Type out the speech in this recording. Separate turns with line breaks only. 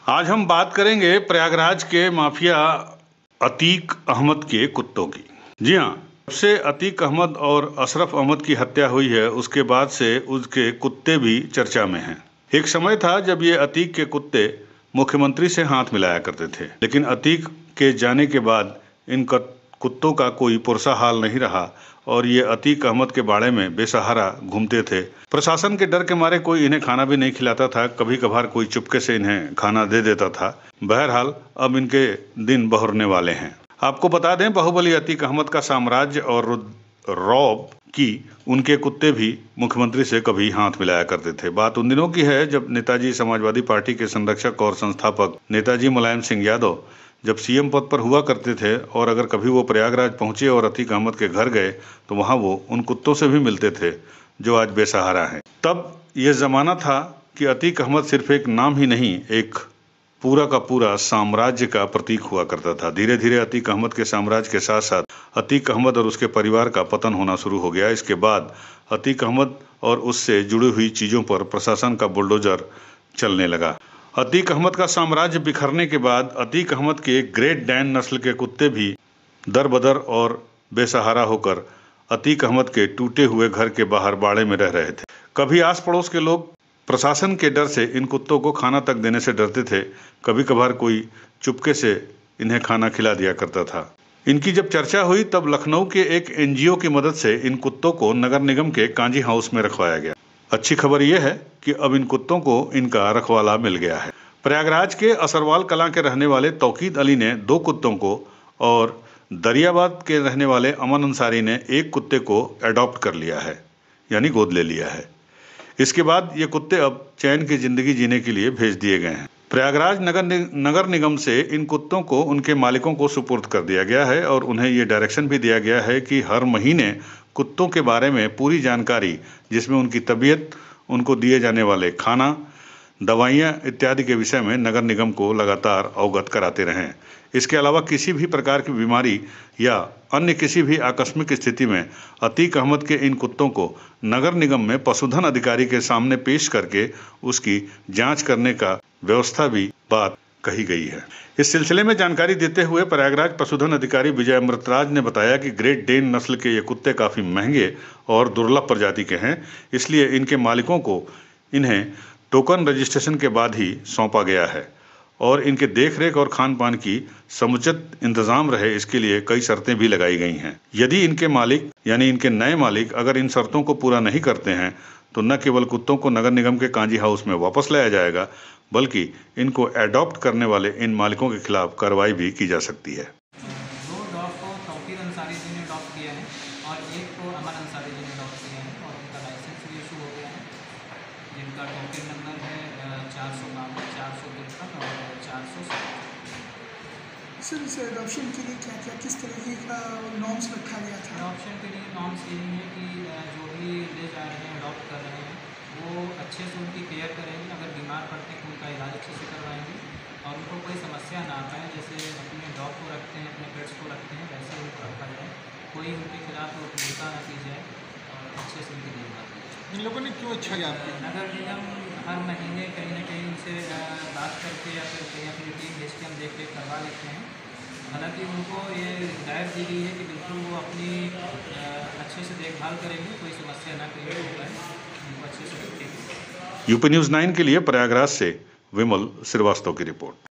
आज हम बात करेंगे प्रयागराज के माफिया अतीक अहमद के कुत्तों की। जी हाँ, जब से अतीक अहमद और अशरफ अहमद की हत्या हुई है उसके बाद से उसके कुत्ते भी चर्चा में हैं। एक समय था जब ये अतीक के कुत्ते मुख्यमंत्री से हाथ मिलाया करते थे, लेकिन अतीक के जाने के बाद इन कुत्तों का कोई पुरसा हाल नहीं रहा और ये अतीक अहमद के बाड़े में बेसहारा घूमते थे। प्रशासन के डर के मारे कोई इन्हें खाना भी नहीं खिलाता था, कभी कभार कोई चुपके से इन्हें खाना दे देता था। बहरहाल अब इनके दिन बहुरने वाले हैं। आपको बता दें, बाहुबली अतीक अहमद का साम्राज्य और रौब की उनके कुत्ते भी मुख्यमंत्री से कभी हाथ मिलाया करते थे। बात उन दिनों की है जब नेताजी समाजवादी पार्टी के संरक्षक और संस्थापक नेताजी मुलायम सिंह यादव जब सीएम पद पर हुआ करते थे और अगर कभी वो प्रयागराज पहुंचे और अतीक अहमद के घर गए तो वहां वो उन कुत्तों से भी मिलते थे जो आज बेसहारा हैं। तब ये जमाना था कि अतीक अहमद सिर्फ एक नाम ही नहीं, एक पूरा का पूरा साम्राज्य का प्रतीक हुआ करता था। धीरे धीरे अतीक अहमद के साम्राज्य के साथ साथ अतीक अहमद और उसके परिवार का पतन होना शुरू हो गया। इसके बाद अतीक अहमद और उससे जुड़ी हुई चीजों पर प्रशासन का बुलडोजर चलने लगा। अतीक अहमद का साम्राज्य बिखरने के बाद अतीक अहमद के ग्रेट डैन नस्ल के कुत्ते भी दर-बदर और बेसहारा होकर अतीक अहमद के टूटे हुए घर के बाहर बाड़े में रह रहे थे। कभी आस पड़ोस के लोग प्रशासन के डर से इन कुत्तों को खाना तक देने से डरते थे, कभी कभार कोई चुपके से इन्हें खाना खिला दिया करता था। इनकी जब चर्चा हुई तब लखनऊ के एक एनजीओ की मदद से इन कुत्तों को नगर निगम के कांजी हाउस में रखवाया गया। अच्छी खबर यह है कि अब इन कुत्तों को इनका रखवाला मिल गया है। प्रयागराज के असरवाल कलां के रहने वाले तौकीद अली ने 2 कुत्तों को और दरियाबाद के रहने वाले अमन अंसारी ने 1 कुत्ते को अडॉप्ट कर लिया है, यानी गोद ले लिया है। इसके बाद ये कुत्ते अब चैन की जिंदगी जीने के लिए भेज दिए गए हैं। प्रयागराज नगर निगम से इन कुत्तों को उनके मालिकों को सुपुर्द कर दिया गया है और उन्हें ये डायरेक्शन भी दिया गया है कि हर महीने कुत्तों के बारे में पूरी जानकारी, जिसमें उनकी तबीयत, उनको दिए जाने वाले खाना, दवाइयाँ इत्यादि के विषय में नगर निगम को लगातार अवगत कराते रहें। इसके अलावा किसी भी प्रकार की बीमारी या अन्य किसी भी आकस्मिक स्थिति में अतीक अहमद के इन कुत्तों को नगर निगम में पशुधन अधिकारी के सामने पेश करके उसकी जांच करने का व्यवस्था भी बात कही गई है। इस सिलसिले में जानकारी देते हुए प्रयागराज पशुधन अधिकारी विजय अमृतराज ने बताया कि ग्रेट डेन नस्ल के ये कुत्ते काफ़ी महंगे और दुर्लभ प्रजाति के हैं, इसलिए इनके मालिकों को इन्हें टोकन रजिस्ट्रेशन के बाद ही सौंपा गया है और इनके देखरेख और खान पान की समुचित इंतजाम रहे, इसके लिए कई शर्तें भी लगाई गई हैं। यदि इनके मालिक यानी इनके नए मालिक अगर इन शर्तों को पूरा नहीं करते हैं तो न केवल कुत्तों को नगर निगम के कांजी हाउस में वापस लाया जाएगा, बल्कि इनको एडॉप्ट करने वाले इन मालिकों के खिलाफ कार्रवाई भी की जा सकती है।
2 डॉग को तौकीर अंसारी जी ने अडॉप्ट किया है और 1 को अमन अंसारी जी ने अडॉप्ट किया है और उनका लाइसेंस भी इशू हो गया है, जिनका टोकन नंबर है 452, 453 और 407।
सर, इस एडॉप्शन के लिए क्या किस तरीके का नॉर्म्स रखा गया था?
एडॉप्शन के लिए नॉर्म्स यही है कि जो भी ले जा रहे हैं, अडॉप्ट कर रहे हैं, वो अच्छे से उनकी केयर करेंगे। अगर बीमार पड़ते हैं तो उनका इलाज अच्छे से करवाएंगे और उनको कोई समस्या ना पाए। जैसे अपने डॉग को रखते हैं, अपने पेट्स को रखते हैं, वैसे उनको रखा जाए, कोई उनके खिलाफ प्रतियोगिता न की जाए और अच्छे से उनकी देखभाल की जाए।
इन लोगों ने क्यों अच्छा किया आपको?
नगर निगम हर महीने कहीं ना कहीं उनसे बात करके या फिर कहीं अपनी टीम भेज के हम देख रेख करवा लेते हैं। हालांकि उनको ये हिदायत दी गई है कि बिल्कुल वो अपनी अच्छे से देखभाल करेंगे, कोई समस्या ना क्रिएट हो पाए, उनको अच्छे से रखेंगे।
यूपी न्यूज़ 9 के लिए प्रयागराज से विमल श्रीवास्तव की रिपोर्ट।